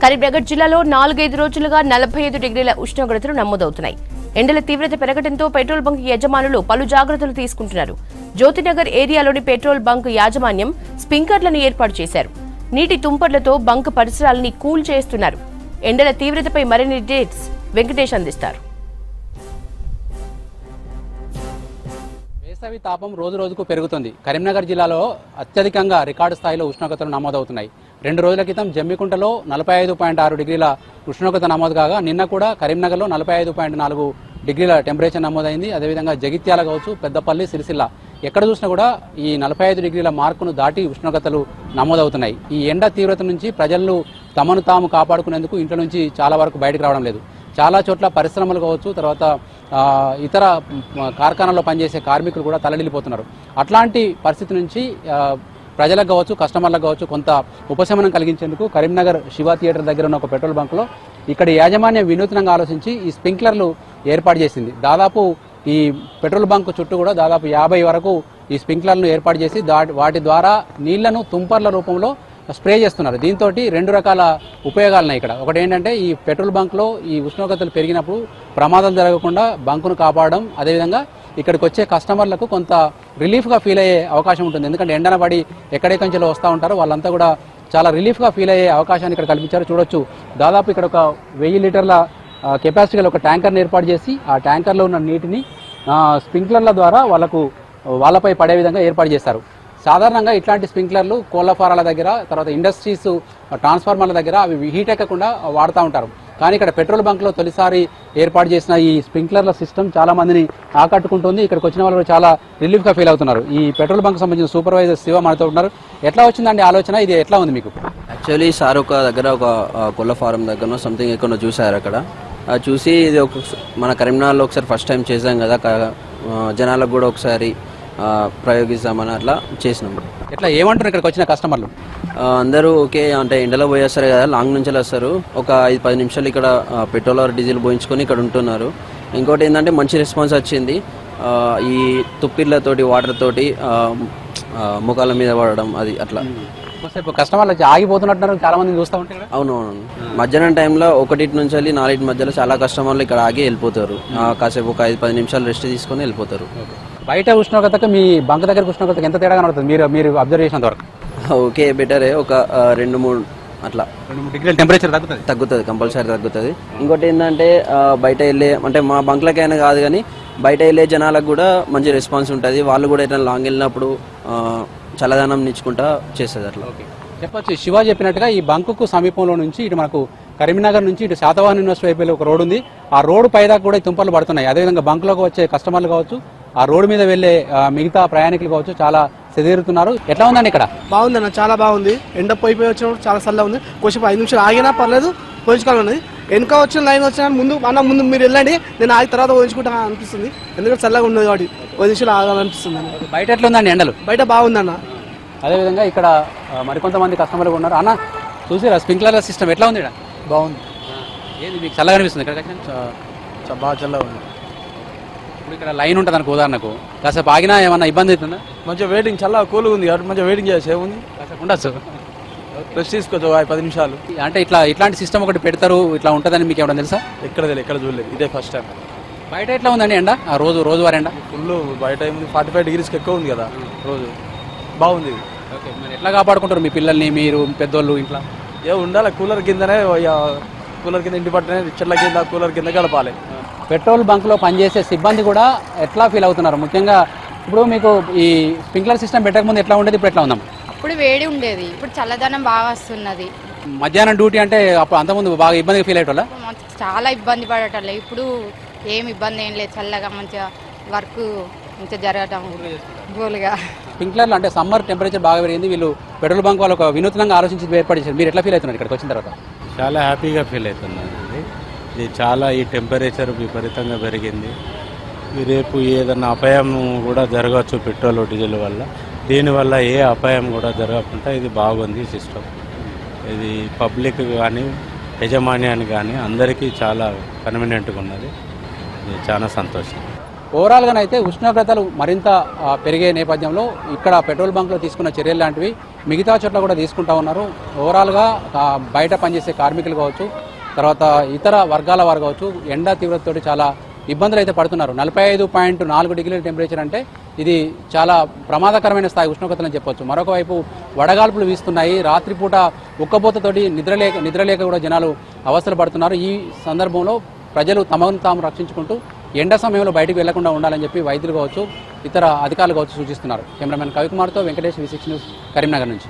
కరీంనగర్ జిల్లాలో 4-5 రోజులుగా 45 డిగ్రీల ఉష్ణోగ్రతలు నమోదవుతున్నాయి. ఎండల తీవ్రత పెరగడంతో పెట్రోల్ బంక్ యజమానులు పలు జాగ్రత్తలు తీసుకుంటున్నారు. జ్యోతినగర్ ఏరియాలోని పెట్రోల్ బంక్ యాజమాన్యం స్ప్రింక్లర్లను ఏర్పాటు చేశారు. నీటి తుంపర్లతో బంక్ పరిసరాలని కూల్ చేస్తున్నారు. ఎండల తీవ్రతపై మరిన్ని డీటెయిల్స్ వెంకటేష్ అందిస్తారు. వేసవి తాపం రోజు రోజుకు పెరుగుతుంది. కరీంనగర్ జిల్లాలో అత్యధికంగా రికార్డు స్థాయిలో ఉష్ణోగ్రతలు నమోదవుతున్నాయి. 2 రోజుల క్రితం జమ్మికుంటలో 45.6 డిగ్రీల ఉష్ణోగ్రత నమోదు కాగా నిన్న కూడా కరీంనగర్లో 45.4 డిగ్రీల టెంపరేచర్ నమోదైంది. అదేవిధంగా జగిత్యాల కావచ్చు, పెద్దపల్లి, సిరిసిల్ల ఎక్కడ చూసినా కూడా ఈ 45 డిగ్రీల మార్కును దాటి ఉష్ణోగ్రతలు నమోదవుతున్నాయి. ఈ ఎండ తీవ్రత నుంచి ప్రజలు తమను తాము కాపాడుకునేందుకు ఇంట్లో నుంచి చాలా వరకు బయటకు రావడం లేదు. చాలా చోట్ల పరిశ్రమలు కావచ్చు, తర్వాత ఇతర కార్ఖానాల్లో పనిచేసే కార్మికులు కూడా తలడిల్లిపోతున్నారు. అట్లాంటి పరిస్థితి నుంచి ప్రజలకు కావచ్చు, కస్టమర్లకు కావచ్చు కొంత ఉపశమనం కలిగించేందుకు కరీంనగర్ శివ థియేటర్ దగ్గర ఉన్న ఒక పెట్రోల్ బంక్లో ఇక్కడ యాజమాన్యం వినూత్నంగా ఆలోచించి ఈ స్ప్రింక్లర్లు ఏర్పాటు చేసింది. దాదాపు ఈ పెట్రోల్ బంక్ చుట్టూ కూడా దాదాపు 50 వరకు ఈ స్ప్రింక్లర్లను ఏర్పాటు చేసి వాటి ద్వారా నీళ్లను తుంపర్ల రూపంలో స్ప్రే చేస్తున్నారు. దీంతో 2 రకాల ఉపయోగాలున్నాయి ఇక్కడ. ఒకటి ఏంటంటే ఈ పెట్రోల్ బంక్లో ఈ ఉష్ణోగ్రతలు పెరిగినప్పుడు ప్రమాదాలు జరగకుండా బంకును కాపాడడం, అదేవిధంగా ఇక్కడికి వచ్చే కస్టమర్లకు కొంత రిలీఫ్గా ఫీల్ అయ్యే అవకాశం ఉంటుంది. ఎందుకంటే ఎండన పడి ఎక్కడెక్కడి నుంచి వస్తూ ఉంటారో వాళ్ళంతా కూడా చాలా రిలీఫ్గా ఫీల్ అయ్యే అవకాశాన్ని ఇక్కడ కల్పించారు. చూడొచ్చు, దాదాపు ఇక్కడ ఒక 1000 లీటర్ల కెపాసిటీ గల ఒక ట్యాంకర్ని ఏర్పాటు చేసి ఆ ట్యాంకర్లో ఉన్న నీటిని స్ప్రింక్లర్ల ద్వారా వాళ్ళపై పడే విధంగా ఏర్పాటు చేస్తారు. సాధారణంగా ఇట్లాంటి స్ప్రింక్లర్లు కోళ్ల ఫారాల దగ్గర, తర్వాత ఇండస్ట్రీస్ ట్రాన్స్ఫార్మర్ల దగ్గర అవి హీట్ ఎక్కకుండా వాడుతూ ఉంటారు. కానీ ఇక్కడ పెట్రోల్ బంక్లో తొలిసారి ఏర్పాటు చేసిన ఈ స్ప్రింక్లర్ల సిస్టమ్ చాలా మందిని ఆకట్టుకుంటుంది. ఇక్కడికి వచ్చిన వాళ్ళు చాలా రిలీఫ్గా ఫీల్ అవుతున్నారు. ఈ పెట్రోల్ బంక్ సంబంధించిన సూపర్వైజర్ శివ మనతో ఉన్నారు. ఎట్లా వచ్చిందండి ఆలోచన? ఇది ఎట్లా ఉంది మీకు? యాక్చువల్లీ సార్ ఒక దగ్గర ఒక కోళ్ళ ఫారం దగ్గర సంథింగ్ ఎక్కడో చూసారు. అక్కడ చూసి ఇది మన కరీంనగర్లో ఒకసారి ఫస్ట్ టైం చేసాం కదా, జనాలకు కూడా ఒకసారి ప్రయోగిస్తామని అట్లా చేసినాం. ఎట్లా ఏమంటారు ఇక్కడికి వచ్చిన కస్టమర్లు? అందరూ ఓకే అంటే ఎండలో పోయేస్తారు కదా, లాంగ్ నుంచి వస్తారు. ఒక 5-10 నిమిషాలు ఇక్కడ పెట్రోల్ ఆర్ డీజిల్ పోయించుకొని ఇక్కడ ఉంటున్నారు. ఇంకోటి ఏంటంటే మంచి రెస్పాన్స్ వచ్చింది. ఈ తుప్పిర్లతోటి వాటర్ తోటి ముఖాల మీద పడడం అది అట్లా కస్టమర్లు ఆగిపోతున్నట్టున్నారు, చాలా మంది చూస్తూ ఉంటారు. అవునవును, మధ్యాహ్నం టైంలో 1 నుంచి 4 మధ్యలో చాలా కస్టమర్లు ఇక్కడ ఆగి వెళ్ళిపోతారు. కాసేపు ఒక 5-10 నిమిషాలు రెస్ట్ తీసుకొని వెళ్ళిపోతారు. బయట ఉష్ణోగ్రతకు మీ బంక్ దగ్గర ఉష్ణోగ్రతకు ఎంత తేడా కనబడుతుంది మీరు అబ్జర్వ్ చేసినంత వరకు? ఓకే, బెటరే. ఒక 2-3 అట్లా 2-3 డిగ్రీల టెంపరేచర్ తగ్గుతుంది, కంపల్సరీ తగ్గుతుంది. ఇంకోటి ఏంటంటే బయట వెళ్ళే అంటే మా బంక్లకైనా కాదు కానీ బయట వెళ్ళే జనాలకు కూడా మంచి రెస్పాన్స్ ఉంటుంది. వాళ్ళు కూడా ఏదైనా లాంగ్ వెళ్ళినప్పుడు చల్లదనం నిచ్చుకుంటా చేస్తుంది అట్లా. చెప్పొచ్చు, శివ చెప్పినట్టుగా ఈ బంకుకు సమీపంలో నుంచి ఇటు మనకు కరీంనగర్ నుంచి ఇటు శాతవాహన యూనివర్సిటీ వైపు ఒక రోడ్డు ఉంది. ఆ రోడ్డు పైదాకా కూడా ఈ తుంపర్లు పడుతున్నాయి. అదేవిధంగా బంకులోకి వచ్చే కస్టమర్లు కావచ్చు, ఆ రోడ్డు మీద వెళ్లే మిగతా ప్రయాణికులు కావచ్చు చాలా సెదిరుతున్నారు. ఎట్లా ఉందండి ఇక్కడ? బాగుందన్న, చాలా బాగుంది. ఎండ పోయిపోయి వచ్చినప్పుడు చాలా చల్లగా ఉంది. కొంచెం 5 నిమిషాలు ఆగినా పర్లేదు, పోయించుకోవాలి ఉన్నది. వెనుక వచ్చిన లైన్ వచ్చిన ముందు మీరు వెళ్ళండి, నేను ఆగి తర్వాత పోయించుకుంటా అనిపిస్తుంది. ఎందుకంటే చల్లగా ఉన్నది కాబట్టి 5 నిమిషాలు ఆగాలనిపిస్తుంది. బయట ఎట్లా ఉందండి ఎండలు? బయట బాగుందన్న. అదేవిధంగా ఇక్కడ మరికొంతమంది కస్టమర్లు ఉన్నారు. అన్న చూసిరా స్ప్రింక్లర్ సిస్టమ్ ఎట్లా ఉంది? బాగుంది. ఏది మీకు చల్లగా అనిపిస్తుంది? ఇక్కడ బాగా చల్లగా ఉంది. ఇప్పుడు ఇక్కడ లైన్ ఉంటుంది అనుకో, ఉదాహరణకు కాసేపు ఆగినా ఏమన్నా ఇబ్బంది అవుతుందా? మంచిగా వెయిటింగ్ చల్లగా కూల్గా ఉంది కాబట్టి మంచిగా వెయిటింగ్ చేసి ఏముంది, కాసేపు ఉండొచ్చు, రెస్ట్ తీసుకోవచ్చు 10 నిమిషాలు. అంటే ఇట్లాంటి సిస్టమ్ ఒకటి పెడతారు, ఇట్లా ఉంటుందని మీకు ఏమన్నా తెలుసా? ఎక్కడ చూడలేదు, ఇదే ఫస్ట్ టైం. బయట ఎట్లా ఉందండి ఎండ? రోజువారీ ఎండ ఫుల్ బయట 45 డిగ్రీస్కి ఎక్కువ ఉంది కదా రోజు. బాగుంది. ఓకే, మరి ఎట్లా కాపాడుకుంటారు మీ పిల్లల్ని, మీరు పెద్దోళ్ళు ఇంట్లో? ఉండాలి కూలర్ కిందనే, కూలర్ కింద ఇంటి పట్టనే చెట్ల కింద కూలర్ కింద గడపాలి. పెట్రోల్ బంక్లో పనిచేసే సిబ్బంది కూడా ఎట్లా ఫీల్ అవుతున్నారు? ముఖ్యంగా ఇప్పుడు మీకు ఈ స్ప్రింక్లర్ సిస్టమ్ పెట్టకముందు ఎట్లా ఉండేది, ఇప్పుడు ఎట్లా ఉందాం? అప్పుడు వేడి ఉండేది, ఇప్పుడు చల్లదనం బాగా వస్తున్నది. మధ్యాహ్నం డ్యూటీ అంటే అప్పుడు అంతకుముందు బాగా ఇబ్బందిగా ఫీల్ అయ్యేటోళ్ళ? చాలా ఇబ్బంది పడటం. ఇప్పుడు ఏం ఇబ్బంది ఏం లేదు, చల్లగా మంచిగా వర్క్ మంచిగా జరగటం గోలుగా. స్ప్రింక్లర్లు అంటే సమ్మర్ టెంపరేచర్ బాగా పెరిగింది, వీళ్ళు పెట్రోల్ బంక్ వాళ్ళు ఒక వినూత్నంగా ఆలోచించి ఏర్పాటు చేశారు. మీరు ఎట్లా ఫీల్ అవుతున్నారు ఇక్కడికి వచ్చిన తర్వాత? చాలా హ్యాపీగా ఫీల్ అవుతున్నాను. ఇది చాలా ఈ టెంపరేచర్ విపరీతంగా పెరిగింది. రేపు ఏదన్నా అపాయం కూడా జరగవచ్చు పెట్రోల్ డీజిల్ వల్ల. దీనివల్ల ఏ అపాయం కూడా జరగకుండా ఇది బాగుంది సిస్టమ్. ఇది పబ్లిక్ కానీ యజమాన్యానికి కానీ అందరికీ చాలా కన్వీనియంట్గా ఉన్నది. ఇది చాలా సంతోషం. ఓవరాల్గానైతే ఉష్ణోగ్రతలు మరింత పెరిగే నేపథ్యంలో ఇక్కడ పెట్రోల్ బంక్లో తీసుకున్న చర్యలు లాంటివి మిగతా చోట్ల కూడా తీసుకుంటా ఉన్నారు. ఓవరాల్గా బయట పనిచేసే కార్మికులు కావచ్చు, తర్వాత ఇతర వర్గాల వారు కావచ్చు, ఎండ తీవ్రతతోటి చాలా ఇబ్బందులు అయితే పడుతున్నారు. 45.4 డిగ్రీల టెంపరేచర్ అంటే ఇది చాలా ప్రమాదకరమైన స్థాయి ఉష్ణోగ్రతలని చెప్పొచ్చు. మరొక వైపు వడగాల్పులు వీస్తున్నాయి. రాత్రిపూట ఉక్కబోతతోటి నిద్రలేక కూడా జనాలు అవస్థలు పడుతున్నారు. ఈ సందర్భంలో ప్రజలు తమను తాము రక్షించుకుంటూ ఎండ సమయంలో బయటకు వెళ్లకుండా ఉండాలని చెప్పి వైద్యులు కావచ్చు, ఇతర అధికారులు కావచ్చు సూచిస్తున్నారు. కెమెరామెన్ కవికుమార్తో వెంకటేష్, V6 న్యూస్, కరీంనగర్ నుంచి.